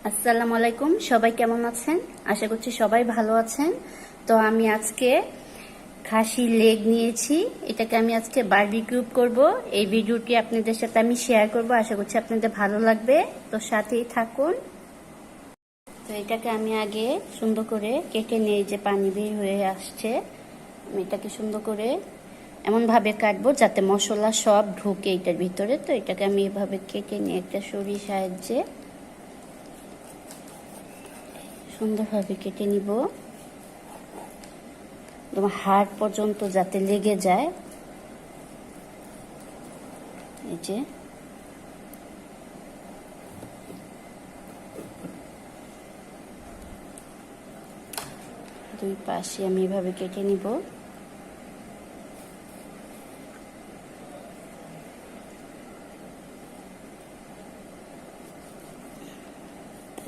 আসসালামু আলাইকুম, সবাই কেমন আছেন? আশা করছি সবাই ভালো আছেন। তো আমি আজকে খাসির লেগ নিয়েছি, এটাকে আমি আজকে বারবিকিউ করব। এই ভিডিওটি আপনাদের সাথে আমি শেয়ার করব, আশা করছি আপনাদের ভালো লাগবে। তো সাথেই থাকুন। তো এটাকে আমি আগে সুন্দর করে কেটে নিয়ে, যে পানি বের হয়ে আসছে, আমি এটাকে সুন্দর করে এমনভাবে কাটবো যাতে মশলা সব ঢুকে এটার ভিতরে। তো এটাকে আমি এভাবে কেটে নিয়ে একটা ছুরির সাহায্যে সুন্দরভাবে কেটে নিব, তোমার হাড় পর্যন্ত যাতে লেগে যায়। এই যে দুই পাশে আমি এভাবে কেটে নিব।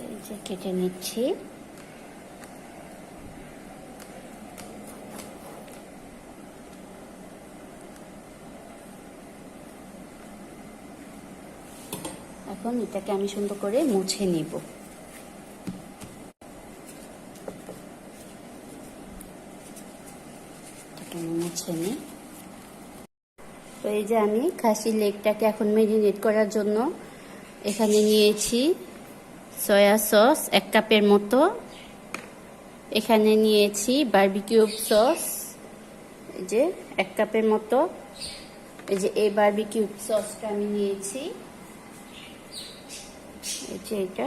এই যে কেটে নিচ্ছি। এখন এটাকে আমি সুন্দর করে মুছে নিব। মুছে নিই। তো এই যে আমি খাসির লেগটাকে এখন ম্যারিনেট করার জন্য এখানে নিয়েছি সয়া সস 1 কাপের মতো, এখানে নিয়েছি বারবিকিউ সস এই যে 1 কাপের মতো। এই যে এই বারবিকিউ সসটা আমি নিয়েছি, এই যে এটা।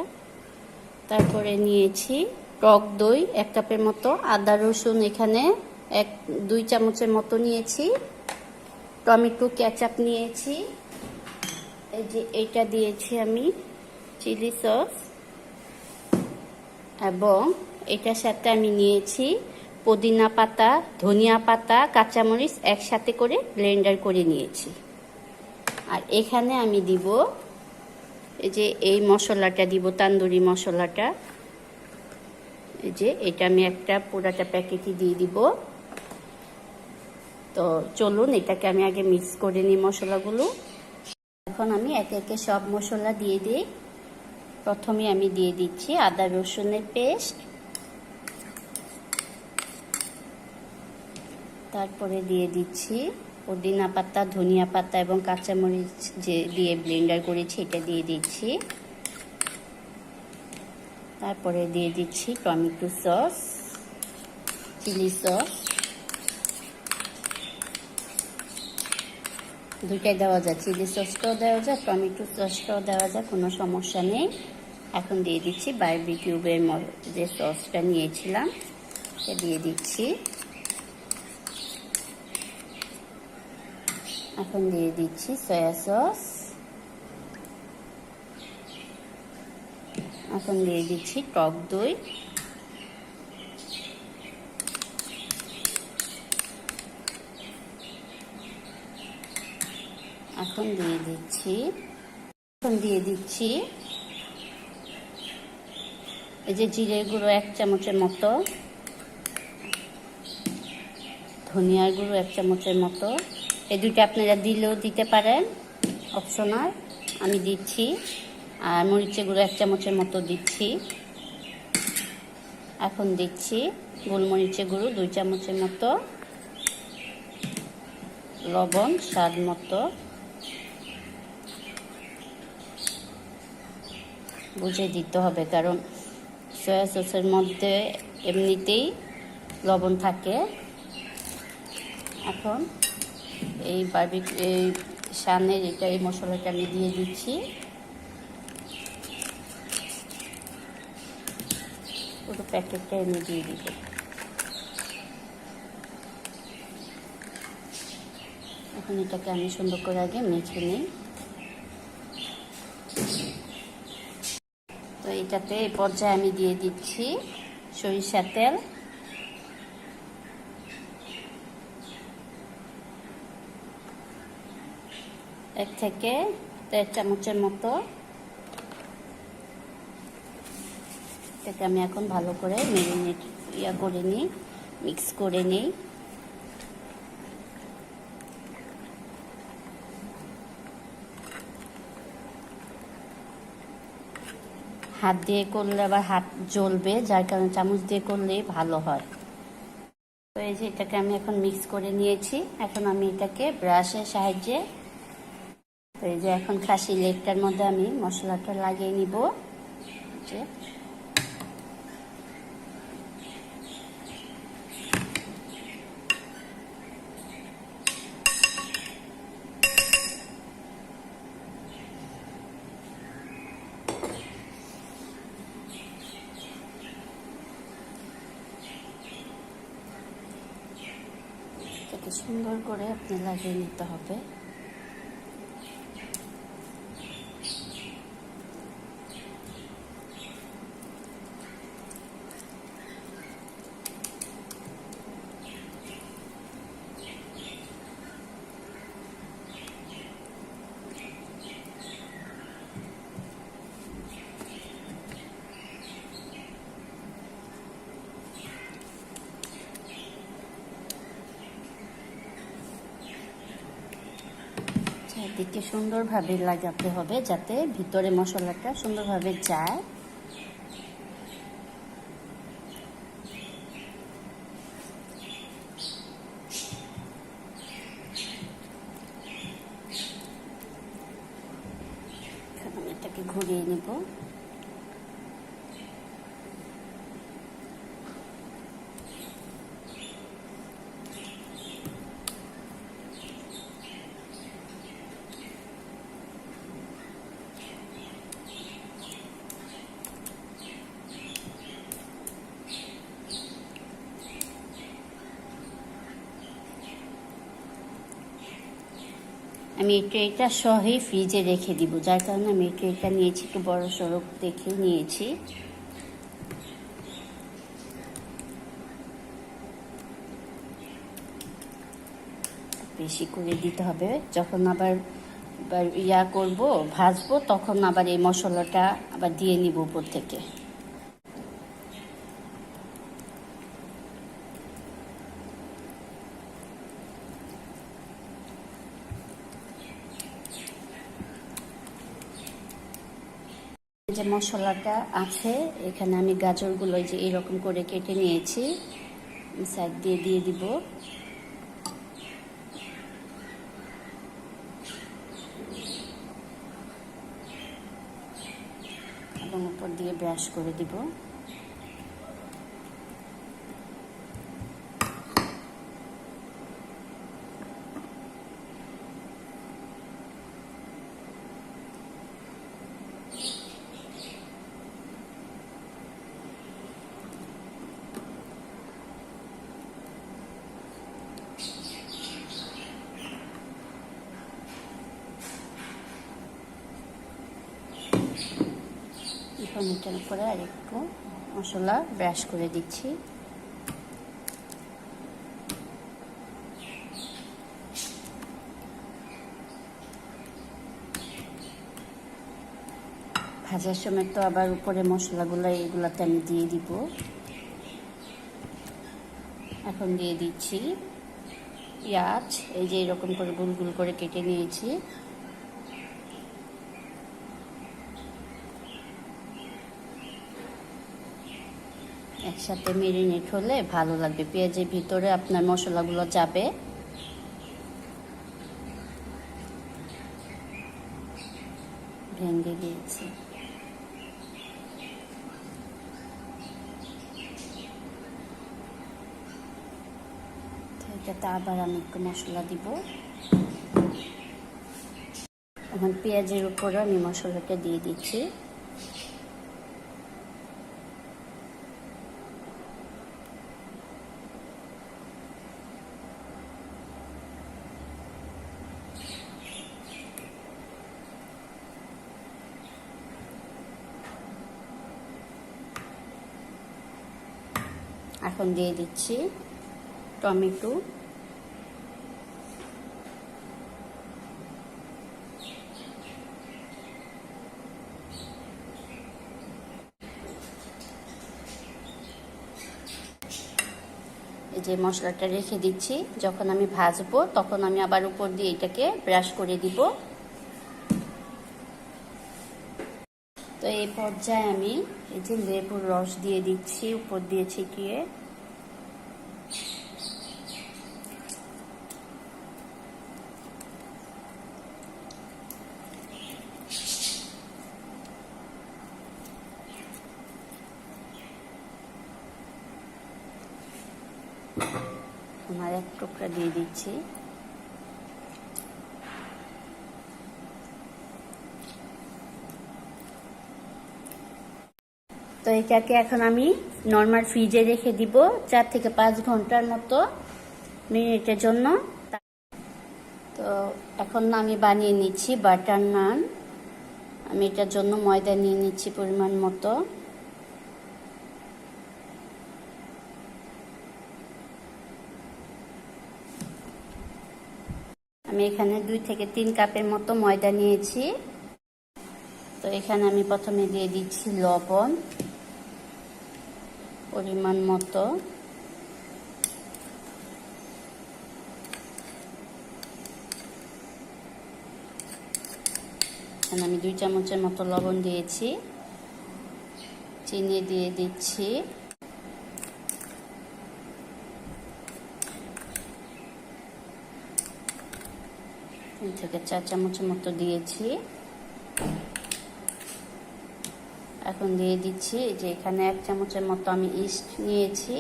তারপরে নিয়েছি টক দই 1 কাপের মতো, আদা রসুন এখানে 2 চামচের মতো নিয়েছি, টমেটো কেচাপ নিয়েছি, এই যে এইটা দিয়েছি আমি চিলি সস, এবং এটার সাথে আমি নিয়েছি পুদিনা পাতা, ধনিয়া পাতা, কাঁচামরিচ একসাথে করে ব্লেন্ডার করে নিয়েছি। আর এখানে আমি দিব এই যে এই মশলাটা দিব, তান্দুরি মশলাটা। এই যে এটা আমি একটা পুরাটা প্যাকেটই দিয়ে দিব। তো চলুন এটাকে আমি আগে মিক্স করে নিই মশলাগুলো। এখন আমি একে একে সব মশলা দিয়ে দিই। প্রথমে আমি দিয়ে দিচ্ছি আদা রসুনের পেস্ট, তারপরে দিয়ে দিচ্ছি পুদিনা পাতা, ধনিয়া পাতা এবং কাঁচামরিচ যে দিয়ে ব্লেন্ডার করেছি এটা দিয়ে দিচ্ছি। তারপরে দিয়ে দিচ্ছি টমেটো সস, চিলি সস, দুইটাই দেওয়া যায়, চিলি সসটাও দেওয়া যায়, টমেটো সসটাও দেওয়া যায়, কোনো সমস্যা নেই। এখন দিয়ে দিচ্ছি বারবিকিউবের যে সসটা নিয়েছিলাম এটা দিয়ে দিচ্ছি। এখন দিয়ে দিচ্ছি সয়া সস, এখন দিয়ে দিচ্ছি টক দই, এখন দিয়ে দিচ্ছি এই যে জিরের গুঁড়ো 1 চামচের মতো, ধনিয়ার গুঁড়ো 1 চামচের মতো। এই দুইটা আপনারা দিলেও দিতে পারেন, অপশনাল, আমি দিচ্ছি। আর মরিচের গুঁড়ো 1 চামচের মতো দিচ্ছি। এখন দিচ্ছি গোলমরিচের গুঁড়ো 2 চামচের মতো, লবণ স্বাদ মতো, বুঝে দিতে হবে কারণ সয়া সসের মধ্যে এমনিতেই লবণ থাকে। এখন এই শানের এই মশলাটা আমি দিয়ে দিচ্ছি, পুরো প্যাকেটটা আমি দিয়ে দিব। এখন এটাকে আমি সুন্দর করে আগে মেখে নিই। তো এটাতে এই পর্যায়ে আমি দিয়ে দিচ্ছি সরিষার তেল, এক থেকে 1.5 চামচের মতো। এটাকে আমি এখন ভালো করে ম্যারিনেট করে নিই, মিক্স করে নিই। হাত দিয়ে করলে আবার হাত জ্বলবে, যার কারণে চামচ দিয়ে করলেই ভালো হয়। তো এই যে এটাকে আমি এখন মিক্স করে নিয়েছি। এখন আমি এটাকে ব্রাশের সাহায্যে, তো এই যে এখন খাসি লেগটার মধ্যে আমি মশলাটা লাগিয়ে নিব। যে সুন্দর করে আপনি লাগিয়ে নিতে হবে। চারদিকে সুন্দরভাবে লাগাতে হবে যাতে ভিতরে মশলাটা সুন্দরভাবে যায়। আমি এটাকে ঘুরিয়ে নেব। আমি এই ট্রেটা সহই ফ্রিজে রেখে দিব, যার কারণে আমি এই ট্রেটা নিয়েছি, একটু বড় সড়ো দেখে নিয়েছি। বেশি করে দিতে হবে, যখন আবার করব ভাজবো তখন আবার এই মশলাটা আবার দিয়ে নিব উপর থেকে। যে মশলাটা আছে এখানে আমি গাজরগুলো যে এরকম করে কেটে নিয়েছি, সাইড দিয়ে দিয়ে দিব। এবং উপর দিয়ে ব্রাশ করে দিব। এখন এটার উপরে আর একটু মশলা ব্রাশ করে দিচ্ছি। ভাজার সময় তো আবার উপরে মশলাগুলো এগুলাতে আমি দিয়ে দিব। এখন দিয়ে দিচ্ছি পেঁয়াজ, এই যে এরকম করে গোল গোল করে কেটে নিয়েছি। একসাথে মেরিনেট হলে ভালো লাগবে, পেঁয়াজের ভিতরে আপনার মশলাগুলো যাবে। ভেঙে দিয়েছি। এটাতে আবার আমি একটু মশলা দিব। এখন পেঁয়াজের উপরে আমি মশলাটা দিয়ে দিচ্ছি। এখন দিয়ে দিচ্ছি টমেটো, এই যে মশলাটা রেখে দিচ্ছি, যখন আমি ভাজবো তখন আমি আবার উপর দিয়ে এটাকে ব্রাশ করে দিব। তো এই পর্যায়ে আমি এই যে লেবুর রস দিয়ে দিচ্ছি উপর দিয়ে ছিটিয়ে। আমার এক টুকরা দিয়ে দিচ্ছি। তো এটাকে এখন আমি নর্মাল ফ্রিজে রেখে দিব 4 থেকে 5 ঘন্টার মতো মিনিটের জন্য। তো এখন আমি বানিয়ে নিচ্ছি বাটার নান। আমি এটার জন্য ময়দা নিয়ে নিচ্ছি পরিমাণ মতো। আমি এখানে 2 থেকে 3 কাপের মতো ময়দা নিয়েছি। তো এখানে আমি প্রথমে দিয়ে দিচ্ছি লবণ পরিমাণ মতো, আমি 2 চামচের মতো লবণ দিয়েছি। চিনি দিয়ে দিচ্ছি, 3 থেকে 4 চামচের মতো দিয়েছি। এখন দিয়ে দিচ্ছি যে এখানে 1 চামচের মতো আমি ইস্ট নিয়েছি।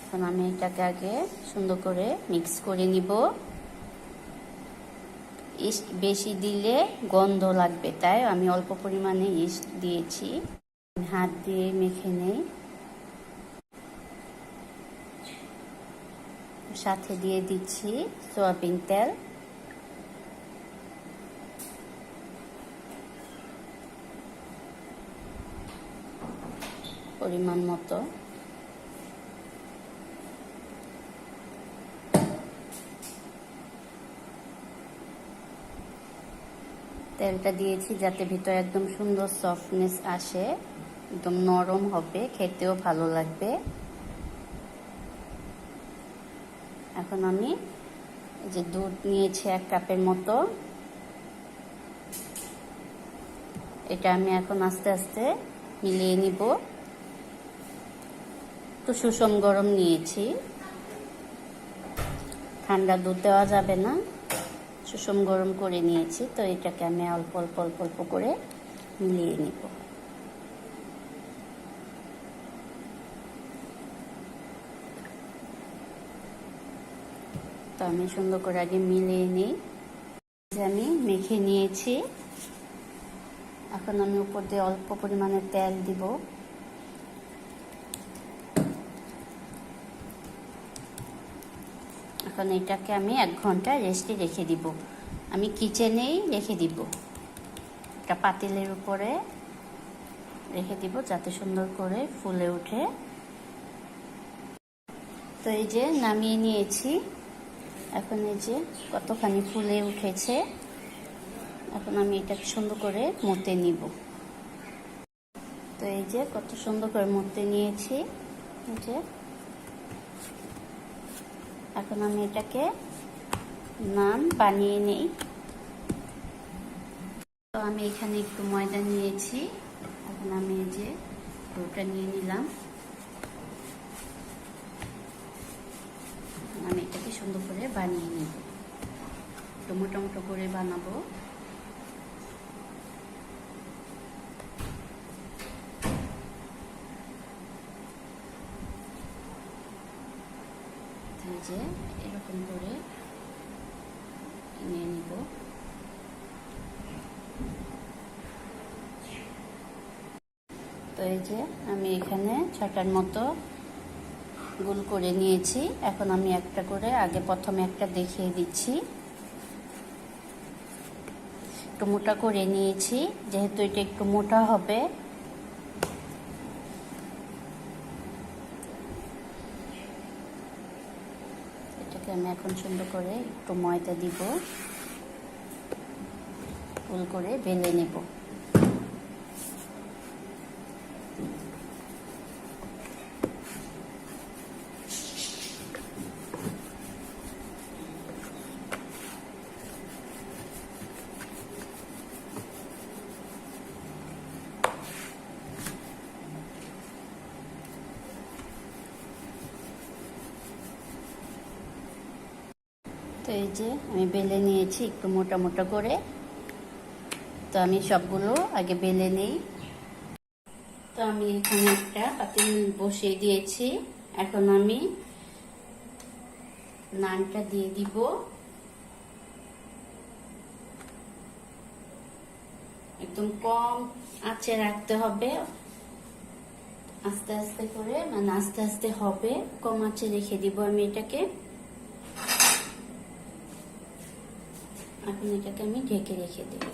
এখন আমি এটাকে আগে সুন্দর করে মিক্স করে নিব। ইস্ট বেশি দিলে গন্ধ লাগবে, তাই আমি অল্প পরিমাণে ইস্ট দিয়েছি। হাত দিয়ে মেখে নেই। সাথে দিয়ে দিচ্ছি সয়াবিন তেল। পরিমাণ মতো। তেলটা দিয়েছি যাতে ভিতরে একদম সুন্দর সফটনেস আসে, একদম নরম হবে, খেতেও ভালো লাগবে। এখন আমি যে দুধ নিয়েছি 1 কাপের মতো, এটা আমি এখন আস্তে আস্তে মিলিয়ে নিব। তো সুষম গরম নিয়েছি, ঠান্ডা দুধ দেওয়া যাবে না, সুষম গরম করে নিয়েছি। তো এটাকে আমি অল্প অল্প অল্প অল্প করে মিলিয়ে নিব। তো আমি সুন্দর করে আগে মিলিয়ে নিই। আমি মেখে নিয়েছি। এখন আমি উপর দিয়ে অল্প পরিমাণে তেল দিব। এখন এটাকে আমি 1 ঘন্টা রেস্টে রেখে দিব। আমি কিচেনেই রেখে দিব, একটা পাতিলের উপরে রেখে দিব যাতে সুন্দর করে ফুলে ওঠে। তো এই যে নামিয়ে নিয়েছি। এখন এই যে কতখানি ফুলে উঠেছে। এখন আমি এটাকে সুন্দর করে মতে নিব। তো এই যে কত সুন্দর করে মতে নিয়েছি। এই যে এখন আমি এটাকে নান বানিয়ে নেই। তো আমি এখানে একটু ময়দা নিয়েছি। এখন আমি এই যে ডোটা নিয়ে নিলাম। আমি এটাকে সুন্দর করে বানিয়ে নিব। একটু মোটা মোটা করে বানাবো। যে এরকম করে নিয়ে নিব। তো এই যে আমি এখানে 6টার মতো গোল করে নিয়েছি। এখন আমি একটা করে আগে প্রথমে একটা দেখিয়ে দিচ্ছি। একটু মোটা করে নিয়েছি, যেহেতু এটা একটু মোটা হবে। এটাকে আমি এখন সুন্দর করে একটু ময়দা দিব, গোল করে বেলে নেব। তো এই যে আমি বেলে নিয়েছি একটু মোটা মোটা করে। তো আমি সবগুলো আগে বেলে নেই। তো আমি এখানে একটা পাতিল বসিয়ে দিয়েছি। এখন আমি নানটা দিয়ে দিব। একদম কম আঁচে রাখতে হবে, আস্তে আস্তে করে, মানে আস্তে আস্তে হবে, কম আঁচে রেখে দিব আমি এটাকে। এখন এটাকে আমি ঢেকে রেখে দেব।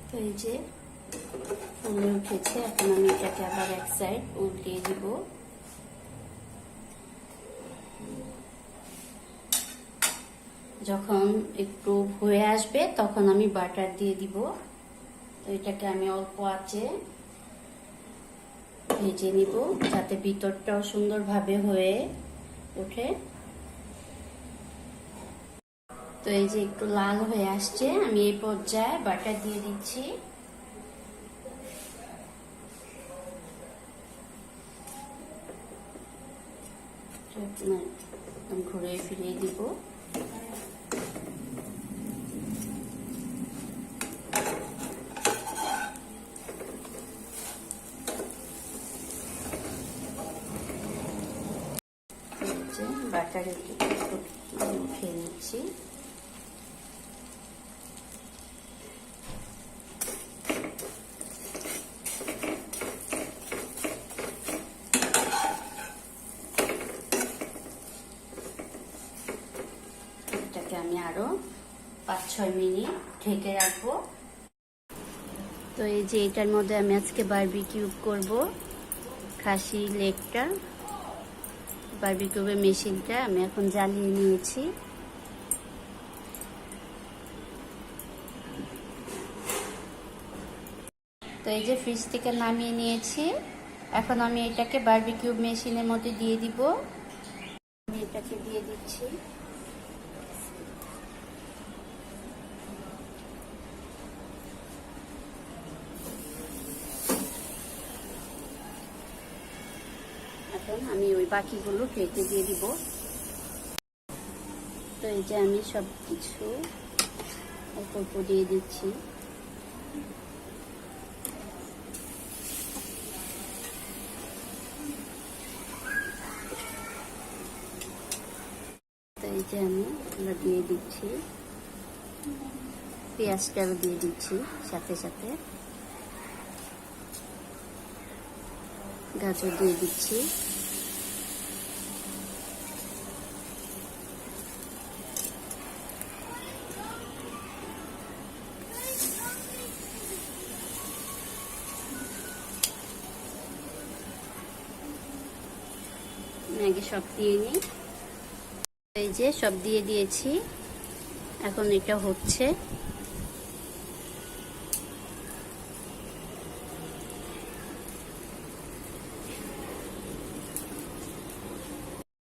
তো এই যে ফুলে উঠেছে। এখন আমি এটাকে আবার এক সাইড উল্টিয়ে দিব। যখন একটু হয়ে আসবে তখন আমি বাটার দিয়ে দিব। তো এটাকে আমি অল্প আঁচে ভেজে নিব যাতে ভিতরটাও সুন্দরভাবে হয়ে ওঠে। তো এই যে একটু লাল হয়ে আসছে, আমি এই পর্যায়ে বাটার দিয়ে দিচ্ছি। ঘুরে ফিরিয়ে দিব। বাটারে উঠিয়ে নিচ্ছি। এটাকে আমি আরো 5-6 মিনিট ঢেকে রাখবো। তো এই যে এটার মধ্যে আমি আজকে বারবিকিউ করব খাসি লেগটা। বারবিকিউবের মেশিনটা আমি এখন জ্বালিয়ে নিয়েছি। তো এই যে ফ্রিজ থেকে নামিয়ে নিয়েছি। এখন আমি এটাকে বারবিকিউ মেশিনের মধ্যে দিয়ে দিব। আমি এটাকে দিয়ে দিচ্ছি। এখন আমি ওই বাকিগুলো প্লেটে দিয়ে দিব। তো এই যে আমি সবকিছু অল্প অল্প দিয়ে দিচ্ছি। তো এই যে আমি এগুলো দিয়ে দিচ্ছি। পেঁয়াজটাও দিয়ে দিচ্ছি সাথে সাথে। গাজর দিয়ে দিচ্ছি। আগে সব দিয়ে নিই। এই যে সব দিয়ে দিয়েছি। এখন এটা হচ্ছে।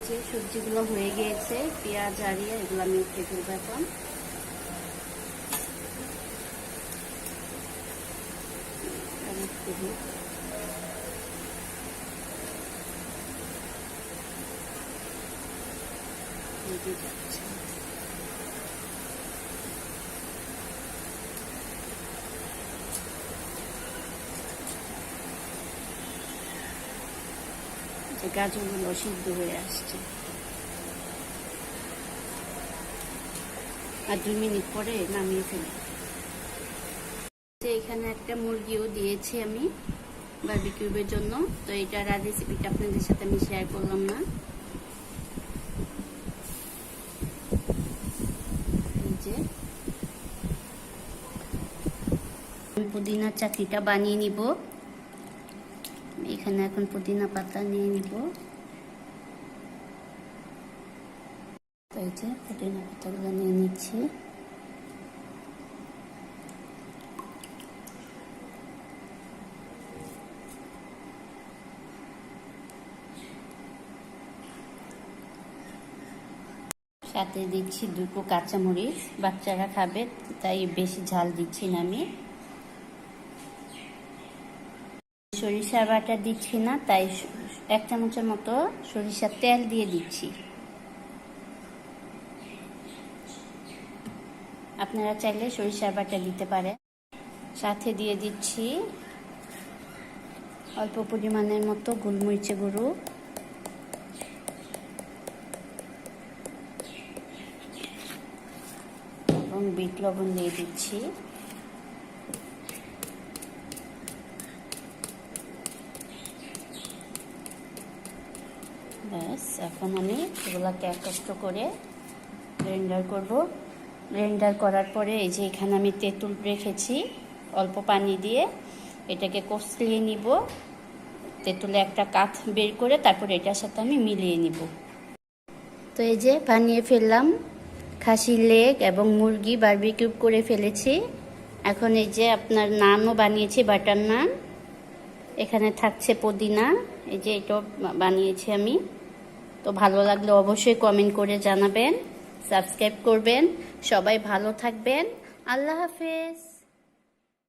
যে সবজিগুলো হয়ে গিয়েছে, পেঁয়াজ আরিয়া এগুলো আমি উঠে ফেলবো এখন। গাজরগুলো সিদ্ধ হয়ে আসছে। আর 2 মিনিট পরে নামিয়ে ফেলি। এখানে একটা মুরগিও দিয়েছি আমি বারবিকিউবের জন্য। তো এটার আর রেসিপিটা আপনাদের সাথে আমি শেয়ার করলাম না। এই যে পুদিনা চাটনিটা বানিয়ে নিব। এখানে এখন পুদিনা পাতা নিয়ে নিব। তো এই যে পুদিনা পাতাগুলো নিয়ে নিচ্ছি। সাথে দিচ্ছি 2 কাঁচামরিচ, বাচ্চারা খাবে তাই বেশি ঝাল দিচ্ছি না আমি। সরিষার বাটা দিচ্ছি না, তাই 1 চামচের মতো সরিষার তেল দিয়ে দিচ্ছি। আপনারা চাইলে সরিষার বাটা দিতে পারেন। সাথে দিয়ে দিচ্ছি অল্প পরিমাণের মতো গোলমরিচের গুঁড়ো, এবং বিট লবণ দিয়ে দিচ্ছি। ব্যাস, এখন আমি এগুলোকে একত্র করে ব্লেন্ডার করব। ব্লেন্ডার করার পরে এই যে এখানে আমি তেঁতুল রেখেছি অল্প পানি দিয়ে, এটাকে কষলিয়ে নিব। তেঁতুলে একটা কাঠ বের করে তারপর এটার সাথে আমি মিলিয়ে নিব। তো এই যে বানিয়ে ফেললাম খাসির লেগ এবং মুরগি বারবিকিউ করে ফেলেছি। এখন এই যে আপনার নানও বানিয়েছি, বাটার নান। এখানে থাকছে পুদিনা, এই যে এটাও বানিয়েছি আমি। তো ভালো লাগলে অবশ্যই কমেন্ট করে জানাবেন, সাবস্ক্রাইব করবেন। সবাই ভালো থাকবেন। আল্লাহ হাফেজ।